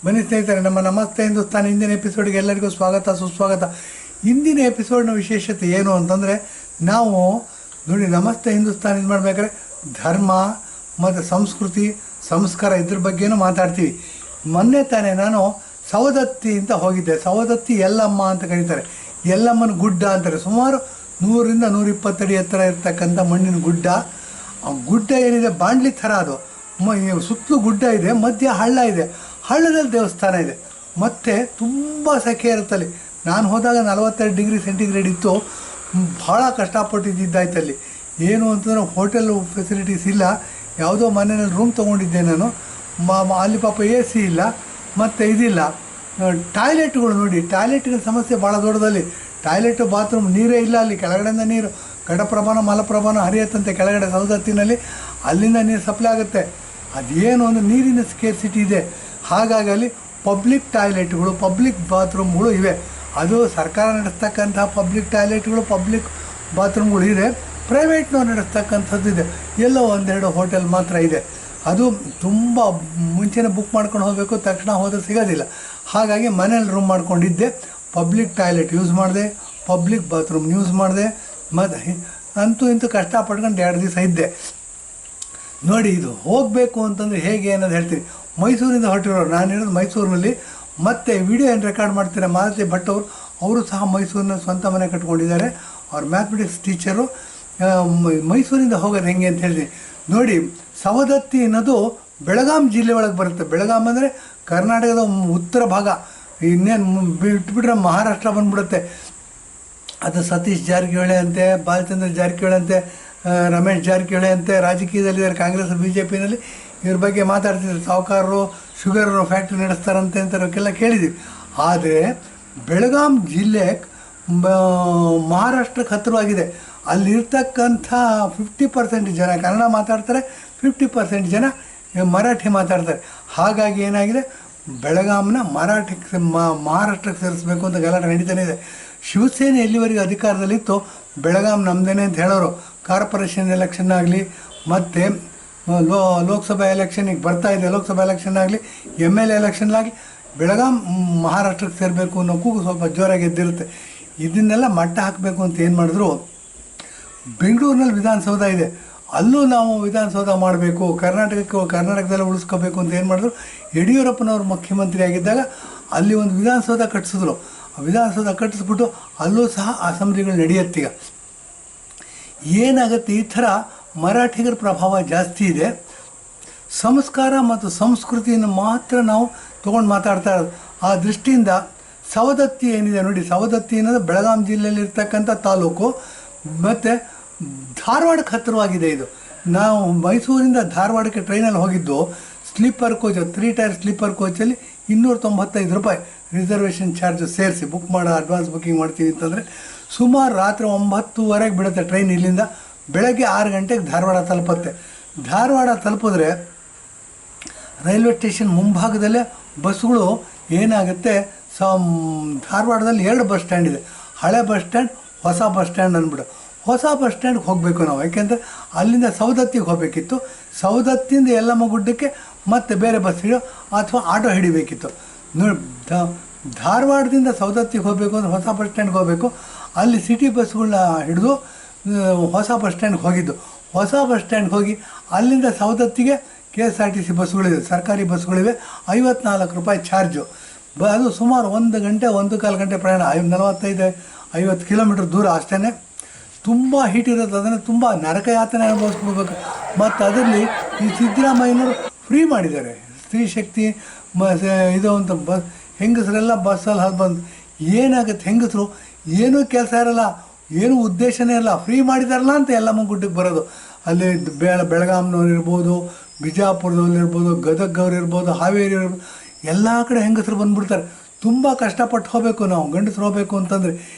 ಬನ್ನಿ ಸ್ನೇಹಿತರೆ, ನಮ್ಮ ನಮಸ್ತೆ ಹಿಂದೂಸ್ತಾನ್ ಇಂದಿನ ಎಪಿಸೋಡ್ಗೆ ಎಲ್ಲರಿಗೂ ಸ್ವಾಗತ ಸುಸ್ವಾಗತ. ಇಂದಿನ ಎಪಿಸೋಡ್ನ ವಿಶೇಷತೆ ಏನು ಅಂತಂದರೆ, ನಾವು ನೋಡಿ ನಮಸ್ತೆ ಹಿಂದೂಸ್ತಾನ್ ಇದು ಮಾಡಬೇಕಾದ್ರೆ ಧರ್ಮ ಮತ್ತು ಸಂಸ್ಕೃತಿ ಸಂಸ್ಕಾರ ಇದ್ರ ಬಗ್ಗೆನೂ ಮಾತಾಡ್ತೀವಿ. ಮೊನ್ನೆ ತಾನೇ ನಾನು ಸವದತ್ತಿ ಅಂತ ಹೋಗಿದ್ದೆ. ಸವದತ್ತಿ ಎಲ್ಲಮ್ಮ ಅಂತ ಕರೀತಾರೆ, ಎಲ್ಲಮ್ಮನ ಗುಡ್ಡ ಅಂತಾರೆ. ಸುಮಾರು 100ರಿಂದ 120 ಅಡಿ ಎತ್ತರ ಇರ್ತಕ್ಕಂಥ ಮಣ್ಣಿನ ಗುಡ್ಡ. ಆ ಗುಡ್ಡ ಏನಿದೆ ಬಾಂಡ್ಲಿ ಥರ, ಅದು ಸುತ್ತಲೂ ಗುಡ್ಡ ಇದೆ, ಮಧ್ಯ ಹಳ್ಳ ಇದೆ, ಹಳ್ಳದಲ್ಲಿ ದೇವಸ್ಥಾನ ಇದೆ. ಮತ್ತು ತುಂಬ ಸೆಕೆ ಇರುತ್ತಲ್ಲಿ. ನಾನು ಹೋದಾಗ 42 ಡಿಗ್ರಿ ಸೆಂಟಿಗ್ರೇಡ್ ಇತ್ತು. ಭಾಳ ಕಷ್ಟಪಟ್ಟಿದ್ದಾಯ್ತಲ್ಲಿ. ಏನು ಅಂತಂದರೆ ಹೋಟೆಲ್ ಫೆಸಿಲಿಟೀಸ್ ಇಲ್ಲ. ಯಾವುದೋ ಮನೆಯಲ್ಲಿ ರೂಮ್ ತೊಗೊಂಡಿದ್ದೆ ನಾನು. ಅಲ್ಲಿ ಪಾಪ ಎ ಸಿ ಇಲ್ಲ, ಮತ್ತು ಇದಿಲ್ಲ. ಟಾಯ್ಲೆಟ್ಗಳು ನೋಡಿ, ಟಾಯ್ಲೆಟ್ಗಳ ಸಮಸ್ಯೆ ಭಾಳ ದೊಡ್ಡದಲ್ಲಿ. ಟಾಯ್ಲೆಟು ಬಾತ್ರೂಮ್ ನೀರೇ ಇಲ್ಲ ಅಲ್ಲಿ. ಕೆಳಗಡೆಯಿಂದ ನೀರು ಘಟಪ್ರಭಾನ ಮಲಪ್ರಭಾನ ಹರಿಯತ್ತಂತೆ ಕೆಳಗಡೆ ಸವದತ್ತಿನಲ್ಲಿ. ಅಲ್ಲಿಂದ ನೀರು ಸಪ್ಲೈ ಆಗುತ್ತೆ. ಅದೇನು ಅಂದರೆ ನೀರಿನ ಸ್ಕೇರ್ಸಿಟಿ ಇದೆ. ಹಾಗಾಗಿ ಅಲ್ಲಿ ಪಬ್ಲಿಕ್ ಟಾಯ್ಲೆಟ್ಗಳು ಪಬ್ಲಿಕ್ ಬಾತ್ರೂಮ್ಗಳು ಇವೆ. ಅದು ಸರ್ಕಾರ ನಡೆಸ್ತಕ್ಕಂತಹ ಪಬ್ಲಿಕ್ ಟಾಯ್ಲೆಟ್ಗಳು ಪಬ್ಲಿಕ್ ಬಾತ್ರೂಮ್ಗಳು ಇದೆ. ಪ್ರೈವೇಟ್ನವ್ರು ನಡೆಸ್ತಕ್ಕಂಥದ್ದು ಇದೆ. ಎಲ್ಲೋ ಒಂದೆರಡು ಹೋಟೆಲ್ ಮಾತ್ರ ಇದೆ. ಅದು ತುಂಬ ಮುಂಚೆನೇ ಬುಕ್ ಮಾಡ್ಕೊಂಡು ಹೋಗಬೇಕು, ತಕ್ಷಣ ಹೋದರೆ ಸಿಗೋದಿಲ್ಲ. ಹಾಗಾಗಿ ಮನೇಲಿ ರೂಮ್ ಮಾಡ್ಕೊಂಡಿದ್ದೆ. ಪಬ್ಲಿಕ್ ಟಾಯ್ಲೆಟ್ ಯೂಸ್ ಮಾಡಿದೆ, ಪಬ್ಲಿಕ್ ಬಾತ್ರೂಮ್ ಯೂಸ್ ಮಾಡಿದೆ. ಮತ್ತು ಅಂತೂ ಇಂತೂ ಕಷ್ಟಪಟ್ಕೊಂಡು 2 ದಿವಸ ಇದ್ದೆ. ನೋಡಿ, ಇದು ಹೋಗಬೇಕು ಅಂತಂದರೆ ಹೇಗೆ ಅನ್ನೋದು ಹೇಳ್ತೀನಿ. ಮೈಸೂರಿಂದ ಹೊರಟಿರೋರು, ನಾನು ಇರೋದು ಮೈಸೂರಿನಲ್ಲಿ. ಮತ್ತು ವಿಡಿಯೋ ಏನು ರೆಕಾರ್ಡ್ ಮಾಡ್ತಾರೆ ಮಾಲತಿ ಭಟ್ ಅವರು ಸಹ ಮೈಸೂರಿನ ಸ್ವಂತ ಮನೆ ಕಟ್ಕೊಂಡಿದ್ದಾರೆ. ಅವ್ರ ಮ್ಯಾಥಮೆಟಿಕ್ಸ್ ಟೀಚರು. ಮೈಸೂರಿಂದ ಹೋಗೋದು ಹೆಂಗೆ ಅಂತ ಹೇಳ್ತೀನಿ ನೋಡಿ. ಸವದತ್ತಿ ಅನ್ನೋದು ಬೆಳಗಾಂ ಜಿಲ್ಲೆ ಒಳಗೆ ಬರುತ್ತೆ. ಬೆಳಗಾಂ ಅಂದರೆ ಕರ್ನಾಟಕದ ಉತ್ತರ ಭಾಗ. ಇನ್ನೇನು ಬಿಟ್ಬಿಟ್ರೆ ಮಹಾರಾಷ್ಟ್ರ ಬಂದ್ಬಿಡುತ್ತೆ. ಅದು ಸತೀಶ್ ಜಾರಕಿಹೊಳಿ ಅಂತೆ, ಬಾಲಚಂದ್ರ ಜಾರಕಿಹೊಳಿ ಅಂತೆ, ರಮೇಶ್ ಜಾರಕಿಹೊಳಿ ಅಂತೆ ರಾಜಕೀಯದಲ್ಲಿದ್ದಾರೆ. ಕಾಂಗ್ರೆಸ್ ಬಿ ಜೆ ಪಿನಲ್ಲಿ ಇವ್ರ ಬಗ್ಗೆ ಮಾತಾಡ್ತಿದ್ರು. ಸಾಹುಕಾರರು ಶುಗರ್ ಫ್ಯಾಕ್ಟ್ರಿ ನಡೆಸ್ತಾರಂತೆ ಅಂತವಕ್ಕೆಲ್ಲ ಕೇಳಿದ್ದೀವಿ. ಆದರೆ ಬೆಳಗಾಂ ಜಿಲ್ಲೆ ಮಹಾರಾಷ್ಟ್ರಕ್ಕೆ ಹತ್ತಿರವಾಗಿದೆ. ಅಲ್ಲಿರ್ತಕ್ಕಂಥ 50% ಜನ ಕನ್ನಡ ಮಾತಾಡ್ತಾರೆ, 50% ಜನ ಮರಾಠಿ ಮಾತಾಡ್ತಾರೆ. ಹಾಗಾಗಿ ಏನಾಗಿದೆ, ಬೆಳಗಾಂನ ಮಹಾರಾಷ್ಟ್ರಕ್ಕೆ ಸೇರಿಸ್ಬೇಕು ಅಂತ ಗಲಾಟೆ ನಡೀತಾನೆ ಇದೆ. ಶಿವಸೇನೆ ಎಲ್ಲಿವರೆಗೆ ಅಧಿಕಾರದಲ್ಲಿತ್ತು, ಬೆಳಗಾಂ ನಮ್ಮದೇನೆ ಅಂತ ಹೇಳೋರು. ಕಾರ್ಪೊರೇಷನ್ ಎಲೆಕ್ಷನ್ ಆಗಲಿ, ಮತ್ತು ಲೋಕಸಭಾ ಎಲೆಕ್ಷನಿಗೆ ಬರ್ತಾಯಿದೆ, ಲೋಕಸಭಾ ಎಲೆಕ್ಷನ್ ಆಗಲಿ, MLA ಎಲೆಕ್ಷನ್ ಆಗಲಿ, ಬೆಳಗಾಂ ಮಹಾರಾಷ್ಟ್ರಕ್ಕೆ ಸೇರಬೇಕು ಅನ್ನೋ ಕೂಗು ಸ್ವಲ್ಪ ಜೋರಾಗಿ ಎದ್ದಿರುತ್ತೆ. ಇದನ್ನೆಲ್ಲ ಮಟ್ಟ ಹಾಕಬೇಕು ಅಂತ ಏನು ಮಾಡಿದ್ರು, ಬೆಂಗಳೂರಿನಲ್ಲಿ ವಿಧಾನಸೌಧ ಇದೆ, ಅಲ್ಲೂ ನಾವು ವಿಧಾನಸೌಧ ಮಾಡಬೇಕು, ಕರ್ನಾಟಕದಲ್ಲೇ ಉಳಿಸ್ಕೋಬೇಕು ಅಂತ ಏನು ಮಾಡಿದ್ರು, ಯಡಿಯೂರಪ್ಪನವರು ಮುಖ್ಯಮಂತ್ರಿ ಆಗಿದ್ದಾಗ ಅಲ್ಲಿ ಒಂದು ವಿಧಾನಸೌಧ ಕಟ್ಟಿಸಿದ್ರು. ಆ ವಿಧಾನಸೌಧ ಕಟ್ಟಿಸ್ಬಿಟ್ಟು ಅಲ್ಲೂ ಸಹ ಅಸೆಂಬ್ಲಿಗಳು ನಡೆಯುತ್ತೀಗ. ಏನಾಗುತ್ತೆ, ಈ ಥರ ಮರಾಠಿಗರ ಪ್ರಭಾವ ಜಾಸ್ತಿ ಇದೆ. ಸಂಸ್ಕಾರ ಮತ್ತು ಸಂಸ್ಕೃತಿಯನ್ನು ಮಾತ್ರ ನಾವು ತೊಗೊಂಡು ಮಾತಾಡ್ತಾ ಇರೋದು. ಆ ದೃಷ್ಟಿಯಿಂದ ಸವದತ್ತಿ ಏನಿದೆ ನೋಡಿ, ಸವದತ್ತಿ ಅನ್ನೋದು ಬೆಳಗಾಂ ಜಿಲ್ಲೆಯಲ್ಲಿರ್ತಕ್ಕಂಥ ತಾಲೂಕು. ಮತ್ತು ಧಾರವಾಡಕ್ಕೆ ಹತ್ತಿರವಾಗಿದೆ ಇದು. ನಾವು ಮೈಸೂರಿಂದ ಧಾರವಾಡಕ್ಕೆ ಟ್ರೈನಲ್ಲಿ ಹೋಗಿದ್ದು. ಸ್ಲೀಪರ್ ಕೋಚ್, 3 ಟೈರ್ ಸ್ಲೀಪರ್ ಕೋಚಲ್ಲಿ 295 ರೂಪಾಯಿ ರಿಸರ್ವೇಷನ್ ಚಾರ್ಜ್ ಸೇರಿಸಿ ಬುಕ್ ಮಾಡೋ, ಅಡ್ವಾನ್ಸ್ ಬುಕ್ಕಿಂಗ್ ಮಾಡ್ತೀವಿ ಅಂತಂದರೆ ಸುಮಾರು ರಾತ್ರಿ 9:30 ಬಿಡುತ್ತೆ ಟ್ರೈನ್. ಇಲ್ಲಿಂದ ಬೆಳಗ್ಗೆ 6 ಗಂಟೆಗೆ ಧಾರವಾಡ ತಲುಪುತ್ತೆ. ಧಾರವಾಡ ತಲುಪಿದ್ರೆ ರೈಲ್ವೆ ಸ್ಟೇಷನ್ ಮುಂಭಾಗದಲ್ಲೇ ಬಸ್ಸುಗಳು ಏನಾಗುತ್ತೆ, ಧಾರವಾಡದಲ್ಲಿ 2 ಬಸ್ ಸ್ಟ್ಯಾಂಡ್ ಇದೆ. ಹಳೆ ಬಸ್ ಸ್ಟ್ಯಾಂಡ್, ಹೊಸ ಬಸ್ ಸ್ಟ್ಯಾಂಡ್ ಅಂದ್ಬಿಟ್ಟು. ಹೊಸ ಬಸ್ ಸ್ಟ್ಯಾಂಡ್ಗೆ ಹೋಗಬೇಕು ನಾವು, ಯಾಕೆಂದರೆ ಅಲ್ಲಿಂದ ಸವದತ್ತಿಗೆ ಹೋಗಬೇಕಿತ್ತು. ಸವದತ್ತಿಯಿಂದ ಯಲ್ಲಮ್ಮ ಗುಡ್ಡಕ್ಕೆ ಮತ್ತೆ ಬೇರೆ ಬಸ್ ಅಥವಾ ಆಟೋ ಹಿಡಿಬೇಕಿತ್ತು. ನೋಡಿ, ಧಾರವಾಡದಿಂದ ಸವದತ್ತಿಗೆ ಹೋಗಬೇಕು ಅಂದರೆ ಹೊಸ ಬಸ್ ಸ್ಟ್ಯಾಂಡ್ಗೆ ಹೋಗಬೇಕು. ಅಲ್ಲಿ ಸಿಟಿ ಬಸ್ಗಳನ್ನ ಹಿಡಿದು ಹೊಸ ಬಸ್ ಸ್ಟ್ಯಾಂಡ್ಗೆ ಹೋಗಿದ್ದು. ಹೊಸ ಬಸ್ ಸ್ಟ್ಯಾಂಡ್ಗೆ ಹೋಗಿ ಅಲ್ಲಿಂದ ಸವದತ್ತಿಗೆ KSRTC ಬಸ್ಗಳಿವೆ, ಸರ್ಕಾರಿ ಬಸ್ಗಳಿವೆ. 54 ರೂಪಾಯಿ ಚಾರ್ಜು. ಅದು ಸುಮಾರು 1 ಗಂಟೆ 1.25 ಗಂಟೆ ಪ್ರಯಾಣ. 45-50 ಕಿಲೋಮೀಟ್ರ್ ದೂರ ಅಷ್ಟೇ. ತುಂಬ ಹೀಟ್ ಇರುತ್ತೆ. ಅದನ್ನು ತುಂಬ ನರಕ ಯಾತನೆ ಅನುಭವಿಸ್ಕೋಬೇಕು. ಮತ್ತು ಅದರಲ್ಲಿ ಈ ಸಿದ್ದರಾಮಯ್ಯನವರು ಫ್ರೀ ಮಾಡಿದ್ದಾರೆ. ಸ್ತ್ರೀ ಶಕ್ತಿ ಇದು ಅಂತ ಹೆಂಗಸರೆಲ್ಲ ಬಸ್ಸಲ್ಲಿ ಬಂದು ಏನಾಗುತ್ತೆ, ಹೆಂಗಸರು ಏನೂ ಕೆಲಸ ಇರಲ್ಲ, ಏನೂ ಉದ್ದೇಶನೇ ಇಲ್ಲ, ಫ್ರೀ ಮಾಡಿದಾರಲ್ಲ ಅಂತ ಯಲ್ಲಮ್ಮ ಗುಡ್ಡಕ್ಕೆ ಬರೋದು. ಅಲ್ಲಿ ಬೆಳಗಾಂನವ್ರು ಇರ್ಬೋದು, ಬಿಜಾಪುರದವ್ರು ಇರ್ಬೋದು, ಗದಗವ್ರು ಇರ್ಬೋದು, ಹಾವೇರಿ ಇರ್ಬೋದು, ಎಲ್ಲ ಕಡೆ ಹೆಂಗಸರು ಬಂದುಬಿಡ್ತಾರೆ. ತುಂಬ ಕಷ್ಟಪಟ್ಟು ಹೋಗಬೇಕು ನಾವು, ಗಂಡಸರು ಹೋಗಬೇಕು ಅಂತಂದರೆ.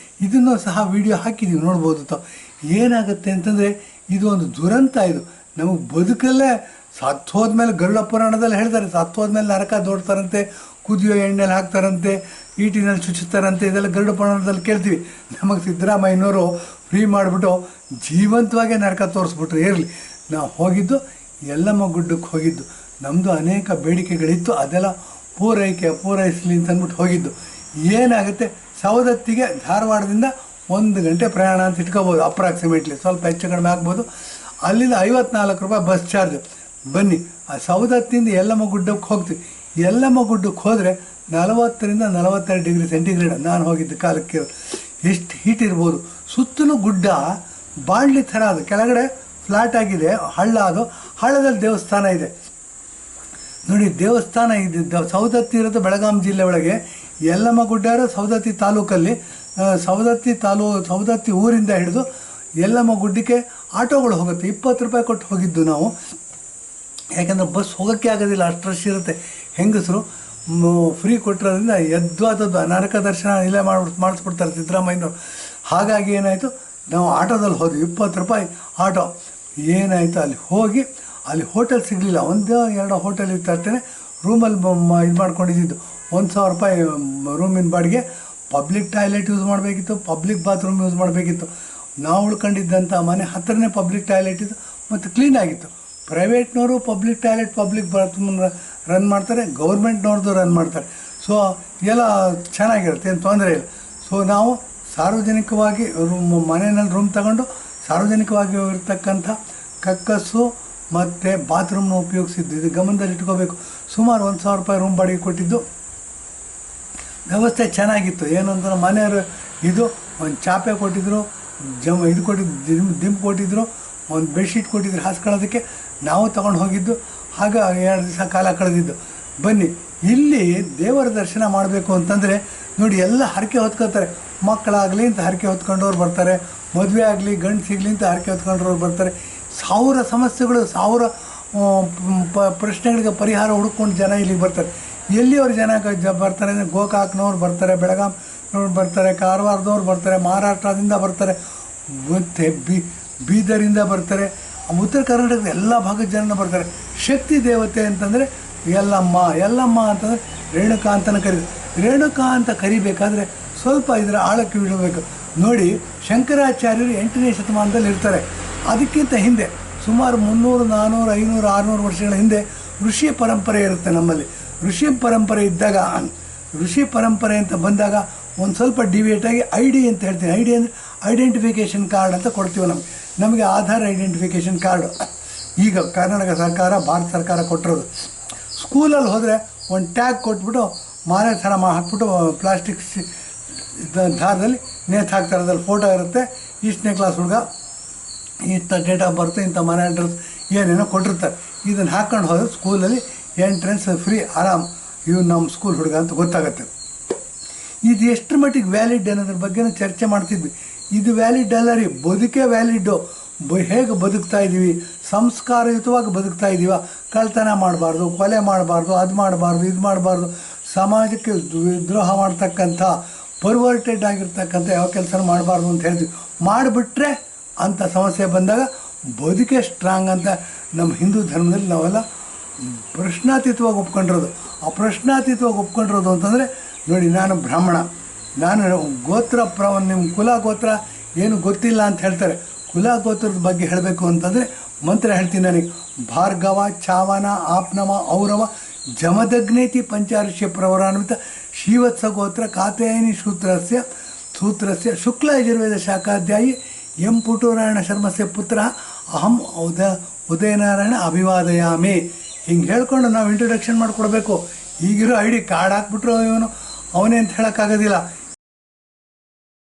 ಇದನ್ನು ಸಹ ವಿಡಿಯೋ ಹಾಕಿದ್ದೀವಿ, ನೋಡ್ಬೋದು. ಏನಾಗುತ್ತೆ ಅಂತಂದರೆ ಇದು ಒಂದು ದುರಂತ. ಇದು ನಮಗೆ ಬದುಕಲ್ಲೇ ಸತ್ತೋದ್ಮೇಲೆ ಗರುಡ ಪುರಾಣದಲ್ಲಿ ಹೇಳ್ತಾರೆ, ಸತ್ತೋದ್ಮೇಲೆ ನರಕ ದೊಡ್ತಾರಂತೆ, ಕುದಿಯೋ ಎಣ್ಣೆಲಿ ಹಾಕ್ತಾರಂತೆ, ಈಟಿನಲ್ಲಿ ಚುಚ್ಚುತ್ತಾರಂತೆ. ಇದೆಲ್ಲ ಗರುಡ ಪುರಾಣದಲ್ಲಿ ಕೇಳ್ತೀವಿ. ನಮಗೆ ಸಿದ್ದರಾಮಯ್ಯನವರು ಫ್ರೀ ಮಾಡಿಬಿಟ್ಟು ಜೀವಂತವಾಗೇ ನರಕ ತೋರಿಸ್ಬಿಟ್ರು. ಇರಲಿ, ನಾವು ಹೋಗಿದ್ದು ಯಲ್ಲಮ್ಮ ಗುಡ್ಡಕ್ಕೆ ಹೋಗಿದ್ದು. ನಮ್ಮದು ಅನೇಕ ಬೇಡಿಕೆಗಳಿತ್ತು, ಅದೆಲ್ಲ ಪೂರೈಸಲಿ ಅಂತ ಅಂದ್ಬಿಟ್ಟು ಹೋಗಿದ್ದು. ಏನಾಗುತ್ತೆ, ಸವದತ್ತಿಗೆ ಧಾರವಾಡದಿಂದ 1 ಗಂಟೆ ಪ್ರಯಾಣ ಅಂತ ಇಟ್ಕೋಬೋದು ಅಪ್ರಾಕ್ಸಿಮೇಟ್ಲಿ, ಸ್ವಲ್ಪ ಹೆಚ್ಚು ಕಡಿಮೆ ಆಗ್ಬೋದು. ಅಲ್ಲಿಂದ 54 ರೂಪಾಯಿ ಬಸ್ ಚಾರ್ಜ್. ಬನ್ನಿ, ಆ ಸವದತ್ತಿಯಿಂದ ಯಲ್ಲಮ್ಮ ಗುಡ್ಡಕ್ಕೆ ಹೋಗ್ತೀವಿ. ಯಲ್ಲಮ್ಮ ಗುಡ್ಡಕ್ಕೆ ಹೋದರೆ 40 ರಿಂದ 42 ಡಿಗ್ರಿ ಸೆಂಟಿಗ್ರೇಡ್ ನಾನು ಹೋಗಿದ್ದ ಕಾಲಕ್ಕೆ. ಎಷ್ಟು ಹೀಟ್ ಇರ್ಬೋದು. ಸುತ್ತಲೂ ಗುಡ್ಡ ಬಾಣಲಿ ಥರ, ಅದು ಕೆಳಗಡೆ ಫ್ಲಾಟ್ ಆಗಿದೆ, ಹಳ್ಳ. ಅದು ಹಳ್ಳದಲ್ಲಿ ದೇವಸ್ಥಾನ ಇದೆ ನೋಡಿ. ದೇವಸ್ಥಾನ ಇದೆ. ಸವದತ್ತಿ ಇರೋದು ಬೆಳಗಾಂ ಜಿಲ್ಲೆ ಒಳಗೆ. ಯಲ್ಲಮ್ಮ ಗುಡ್ಡ ಇರೋ ಸವದತ್ತಿ ತಾಲೂಕಲ್ಲಿ. ಸವದತ್ತಿ ಊರಿಂದ ಹಿಡಿದು ಯಲ್ಲಮ್ಮ ಗುಡ್ಡಕ್ಕೆ ಆಟೋಗಳು ಹೋಗುತ್ತೆ. 20 ರೂಪಾಯಿ ಕೊಟ್ಟು ಹೋಗಿದ್ದು ನಾವು. ಯಾಕೆಂದರೆ ಬಸ್ ಹೋಗೋಕ್ಕೆ ಆಗೋದಿಲ್ಲ, ಅಷ್ಟು ರಶ್ ಇರುತ್ತೆ. ಹೆಂಗಸರು ಫ್ರೀ ಕೊಟ್ಟಿರೋದ್ರಿಂದ ಯದ್ವಾದದ್ದು ನರಕ ದರ್ಶನ ಇಲ್ಲೇ ಮಾಡಿಸ್ಬಿಡ್ತಾರೆ ಸಿದ್ದರಾಮಯ್ಯನವ್ರು. ಹಾಗಾಗಿ ಏನಾಯಿತು, ನಾವು ಆಟೋದಲ್ಲಿ ಹೋದ್ವಿ. 20 ರೂಪಾಯಿ ಆಟೋ. ಏನಾಯಿತು, ಅಲ್ಲಿ ಹೋಗಿ ಅಲ್ಲಿ ಹೋಟೆಲ್ ಸಿಗಲಿಲ್ಲ. 1-2 ಹೋಟೆಲ್ ಇತ್ತು ಅಷ್ಟೇ. ರೂಮಲ್ಲಿ ಇದು ಮಾಡ್ಕೊಂಡಿದ್ದು 1,000 ರೂಪಾಯಿ ರೂಮಿನ ಬಾಡಿಗೆ. ಪಬ್ಲಿಕ್ ಟಾಯ್ಲೆಟ್ ಯೂಸ್ ಮಾಡಬೇಕಿತ್ತು, ಪಬ್ಲಿಕ್ ಬಾತ್ರೂಮ್ ಯೂಸ್ ಮಾಡಬೇಕಿತ್ತು. ನಾವು ಉಳ್ಕೊಂಡಿದ್ದಂಥ ಮನೆ ಹತ್ತಿರನೇ ಪಬ್ಲಿಕ್ ಟಾಯ್ಲೆಟ್ ಇತ್ತು ಮತ್ತು ಕ್ಲೀನಾಗಿತ್ತು. ಪ್ರೈವೇಟ್ನವರು ಪಬ್ಲಿಕ್ ಬಾತ್ರೂಮ್ ರನ್ ಮಾಡ್ತಾರೆ, ಗೌರ್ಮೆಂಟ್ನವ್ರದ್ದು ರನ್ ಮಾಡ್ತಾರೆ. ಸೊ ಎಲ್ಲ ಚೆನ್ನಾಗಿರುತ್ತೆ, ಏನು ತೊಂದರೆ ಇಲ್ಲ. ಸೊ ನಾವು ಸಾರ್ವಜನಿಕವಾಗಿ ಮನೆಯಲ್ಲಿ ರೂಮ್ ತಗೊಂಡು ಸಾರ್ವಜನಿಕವಾಗಿ ಇರ್ತಕ್ಕಂಥ ಕಕ್ಕಸ್ಸು ಮತ್ತು ಬಾತ್ರೂಮ್ನ ಉಪಯೋಗಿಸಿದ್ದು. ಇದು ಗಮನದಲ್ಲಿ ಇಟ್ಕೋಬೇಕು. ಸುಮಾರು 1,000 ರೂಪಾಯಿ ರೂಮ್ ಬಾಡಿಗೆ ಕೊಟ್ಟಿದ್ದು. ವ್ಯವಸ್ಥೆ ಚೆನ್ನಾಗಿತ್ತು. ಏನು ಅಂತಂದ್ರೆ ಮನೆಯವರು ಇದು ಒಂದು ಚಾಪೆ ಕೊಟ್ಟಿದ್ದರು, ಇದು ಕೊಟ್ಟಿದ್ದು, ದಿಂಬು ಕೊಟ್ಟಿದ್ದರು, ಒಂದು ಬೆಡ್ಶೀಟ್ ಕೊಟ್ಟಿದ್ರು ಹಾಸ್ಕೊಳ್ಳೋದಕ್ಕೆ. ನಾವು ತೊಗೊಂಡು ಹೋಗಿದ್ದು. ಆಗ 2 ದಿವಸ ಕಾಲ ಕಳೆದಿದ್ದು. ಬನ್ನಿ, ಇಲ್ಲಿ ದೇವರ ದರ್ಶನ ಮಾಡಬೇಕು ಅಂತಂದರೆ ನೋಡಿ, ಎಲ್ಲ ಹರಕೆ ಹೊತ್ಕೋತಾರೆ. ಮಕ್ಕಳಾಗಲಿ ಅಂತ ಹರಕೆ ಹೊತ್ಕೊಂಡವ್ರು ಬರ್ತಾರೆ, ಮದುವೆ ಆಗಲಿ ಗಂಡು ಸಿಗಲಿ ಅಂತ ಹರಕೆ ಹೊತ್ಕೊಂಡ್ರವ್ರು ಬರ್ತಾರೆ. 1000 ಸಮಸ್ಯೆಗಳು, 1000 ಪ್ರಶ್ನೆಗಳಿಗೆ ಪರಿಹಾರ ಹುಡ್ಕೊಂಡು ಜನ ಇಲ್ಲಿಗೆ ಬರ್ತಾರೆ. ಎಲ್ಲಿಯವ್ರು ಜನ ಬರ್ತಾರೆ ಅಂದರೆ ಗೋಕಾಕ್ನವ್ರು ಬರ್ತಾರೆ, ಬೆಳಗಾಂನವ್ರು ಬರ್ತಾರೆ, ಕಾರವಾರದವ್ರು ಬರ್ತಾರೆ, ಮಹಾರಾಷ್ಟ್ರದಿಂದ ಬರ್ತಾರೆ, ಮತ್ತು ಬೀದರಿಂದ ಬರ್ತಾರೆ, ಉತ್ತರ ಕರ್ನಾಟಕದ ಎಲ್ಲ ಭಾಗದ ಜನ ಬರ್ತಾರೆ. ಶಕ್ತಿ ದೇವತೆ ಅಂತಂದರೆ ಯಲ್ಲಮ್ಮ ಅಂತಂದರೆ ರೇಣುಕಾ ಅಂತಲೇ ಕರೀತಾರೆ. ರೇಣುಕಾ ಅಂತ ಕರಿಬೇಕಾದ್ರೆ ಸ್ವಲ್ಪ ಇದರ ಆಳಕ್ಕೆ ಇಡಬೇಕು ನೋಡಿ. ಶಂಕರಾಚಾರ್ಯರು 8ನೇ ಶತಮಾನದಲ್ಲಿ ಇರ್ತಾರೆ. ಅದಕ್ಕಿಂತ ಹಿಂದೆ ಸುಮಾರು 300, 400, 500, 600 ವರ್ಷಗಳ ಹಿಂದೆ ಋಷಿ ಪರಂಪರೆ ಇರುತ್ತೆ ನಮ್ಮಲ್ಲಿ. ಋಷಿ ಪರಂಪರೆ ಅಂತ ಬಂದಾಗ ಒಂದು ಸ್ವಲ್ಪ ಡಿವಿಯೇಟಾಗಿ ID ಅಂತ ಹೇಳ್ತೀನಿ. ID ಅಂದರೆ ಐಡೆಂಟಿಫಿಕೇಷನ್ ಕಾರ್ಡ್ ಅಂತ ಕೊಡ್ತೀವಿ. ನಮಗೆ ಆಧಾರ್ ಐಡೆಂಟಿಫಿಕೇಷನ್ ಕಾರ್ಡು ಈಗ ಕರ್ನಾಟಕ ಸರ್ಕಾರ, ಭಾರತ ಸರ್ಕಾರ ಕೊಟ್ಟಿರೋದು. ಸ್ಕೂಲಲ್ಲಿ ಹೋದರೆ ಒಂದು ಟ್ಯಾಗ್ ಕೊಟ್ಬಿಟ್ಟು ಮಾಲೆ ಥರ ಹಾಕ್ಬಿಟ್ಟು ಪ್ಲಾಸ್ಟಿಕ್ ದಾರದಲ್ಲಿ ಹಾಕ್ತಾರೆ. ಅದ್ರಲ್ಲಿ ಫೋಟೋ ಇರುತ್ತೆ. 1ನೇ ಕ್ಲಾಸ್ ಹುಡುಗ, ಇಂಥ ಡೇಟ್ ಆಫ್ ಬರ್ತ್, ಇಂಥ ಮನೆ ಅಡ್ರೆಸ್ ಏನೇನೋ ಕೊಟ್ಟಿರ್ತಾರೆ. ಇದನ್ನು ಹಾಕ್ಕೊಂಡು ಹೋದ್ರೆ ಸ್ಕೂಲಲ್ಲಿ ಎಂಟ್ರೆನ್ಸ್ ಫ್ರೀ, ಆರಾಮ್. ಇವು ನಮ್ಮ ಸ್ಕೂಲ್ ಹುಡುಗ ಅಂತ ಗೊತ್ತಾಗುತ್ತೆ. ಇದು ಎಷ್ಟರ ಮಟ್ಟಿಗೆ ವ್ಯಾಲಿಡ್ ಅನ್ನೋದ್ರ ಬಗ್ಗೆನೂ ಚರ್ಚೆ ಮಾಡ್ತಿದ್ವಿ. ಇದು ವ್ಯಾಲಿಡ್ ಅಲ್ಲ ರೀ, ಬದುಕೇ ವ್ಯಾಲಿಡ್ಡು. ಹೇಗೆ ಬದುಕ್ತಾ ಇದ್ದೀವಿ, ಸಂಸ್ಕಾರಯುತವಾಗಿ ಬದುಕ್ತಾ ಇದ್ದೀವ. ಕಳ್ತನ ಮಾಡಬಾರ್ದು, ಕೊಲೆ ಮಾಡಬಾರ್ದು, ಅದು ಮಾಡಬಾರ್ದು, ಇದು ಮಾಡಬಾರ್ದು, ಸಮಾಜಕ್ಕೆ ದ್ರೋಹ ಮಾಡ್ತಕ್ಕಂಥ ಪರ್ವರ್ಟೆಡ್ ಆಗಿರ್ತಕ್ಕಂಥ ಯಾವ ಕೆಲಸ ಮಾಡಬಾರ್ದು ಅಂತ ಹೇಳ್ತೀವಿ. ಮಾಡಿಬಿಟ್ರೆ ಅಂಥ ಸಮಸ್ಯೆ ಬಂದಾಗ ಬದುಕೇ ಸ್ಟ್ರಾಂಗ್ ಅಂತ ನಮ್ಮ ಹಿಂದೂ ಧರ್ಮದಲ್ಲಿ ನಾವೆಲ್ಲ ಪ್ರಶ್ನಾತೀತವಾಗಿ ಒಪ್ಕೊಂಡಿರೋದು. ಆ ಪ್ರಶ್ನಾತೀತವಾಗಿ ಒಪ್ಕೊಂಡಿರೋದು ಅಂತಂದರೆ ನೋಡಿ, ನಾನು ಬ್ರಾಹ್ಮಣ, ನಾನು ನಿಮ್ಮ ಕುಲ ಗೋತ್ರ ಏನು ಗೊತ್ತಿಲ್ಲ ಅಂತ ಹೇಳ್ತಾರೆ. ಕುಲ ಗೋತ್ರದ ಬಗ್ಗೆ ಹೇಳಬೇಕು ಅಂತಂದರೆ ಮಂತ್ರ ಹೇಳ್ತೀನಿ ನನಗೆ. ಭಾರ್ಗವ, ಚಾವನ, ಆಪ್ನವ, ಔರವ, ಜಮದಗ್ನೇತಿ ಪಂಚಾರ್ಷ್ಯ ಪ್ರವರಾನ್ವಿತ ಶ್ರೀವತ್ಸ ಗೋತ್ರ ಕಾತ್ಯಾಯನಿ ಸೂತ್ರಸ್ಯ ಶುಕ್ಲ ಯಜುರ್ವೇದ ಶಾಖಾಧ್ಯಾಯಿ ಎಂ ಪುಟೂರಾಯಣ ಶರ್ಮಸ್ಯ ಪುತ್ರ ಅಹಂ ಉದಯನಾರಾಯಣ ಅಭಿವಾದಯಾಮಿ. ಹಿಂಗೆ ಹೇಳ್ಕೊಂಡು ನಾವು ಇಂಟ್ರೊಡಕ್ಷನ್ ಮಾಡಿಕೊಡ್ಬೇಕು. ಈಗಿರೋ ID ಕಾರ್ಡ್ ಹಾಕ್ಬಿಟ್ರು ಅವನೇ ಅಂತ ಹೇಳೋಕ್ಕಾಗೋದಿಲ್ಲ.